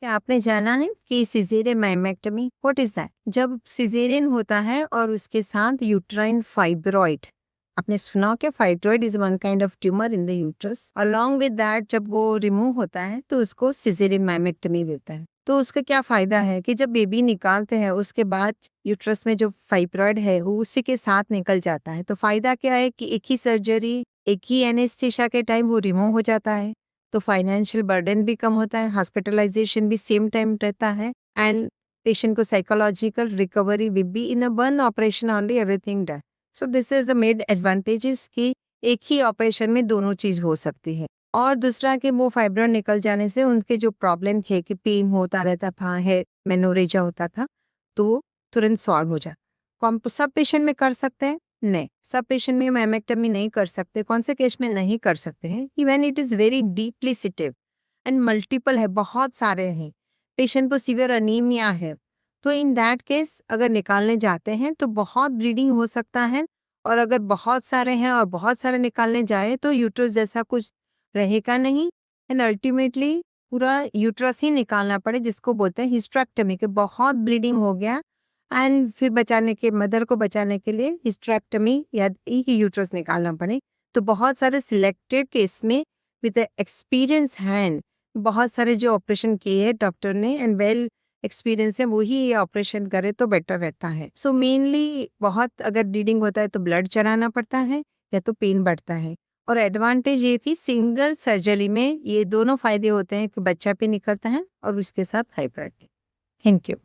क्या आपने जाना है कि सिजेरियन माइमेक्टमी व्हाट इज दैट? जब सिजेरियन होता है और उसके साथ यूट्राइन फाइब्रॉइड, आपने सुना हो क्या? Fibroid is one kind of tumour in the uterus. Along with that जब वो रिमूव होता है तो उसको सिजेरियन माइमेक्टमी होता है। तो उसका क्या फायदा है कि जब बेबी निकालते हैं उसके बाद यूट्रस में जो फाइब्रॉइड है वो उसी के साथ निकल जाता है। तो फायदा क्या है कि एक ही सर्जरी, एक ही एनेस्थीसिया के टाइम वो रिमूव हो जाता है। तो फाइनेंशियल बर्डन भी कम होता है, हॉस्पिटलाइजेशन भी सेम टाइम रहता है, एंड पेशेंट को psychological recovery will be in a one operation only, everything done. So this is the made advantages कि एक ही ऑपरेशन में दोनों चीज हो सकती है। और दूसरा कि वो फाइब्रॉइड निकल जाने से उनके जो प्रॉब्लम थे कि पेन होता रहता था, है मेनोरेजा होता था, तो तुरंत सॉल्व हो जाए। सब पेशेंट में कर सकते हैं? नहीं, सब पेशेंट में मैमेक्टमी नहीं कर सकते। कौन से केस में नहीं कर सकते हैं? Even it is very deeply sensitive and multiple है, बहुत सारे हैं। पेशेंट को सीवियर अनीमिया है, तो इन दैट केस अगर निकालने जाते हैं तो बहुत ब्लीडिंग हो सकता है। और अगर बहुत सारे हैं और बहुत सारे निकालने जाए तो यूट्रस जैसा कुछ रहेगा नहीं, एंड अल्टीमेटली पूरा यूट्रस ही निकालना पड़े, जिसको बोलते हैं हिस्टेरेक्टमी, के बहुत ब्लीडिंग हो गया एंड फिर बचाने के, मदर को बचाने के लिए हिस्टेरेक्टमी या एक यूट्रस निकालना पड़े। तो बहुत सारे सिलेक्टेड केस में विद एक्सपीरियंस हैंड बहुत सारे जो ऑपरेशन किए हैं डॉक्टर ने एंड वेल एक्सपीरियंस है, वही ये ऑपरेशन करे तो बेटर रहता है। सो मेनली बहुत अगर ब्लीडिंग होता है तो ब्लड चढ़ाना पड़ता है या तो पेन बढ़ता है। और एडवांटेज ये भी सिंगल सर्जरी में ये दोनों फायदे होते हैं कि बच्चा भी निकलता है और उसके साथ फाइब्रॉइड। Thank you.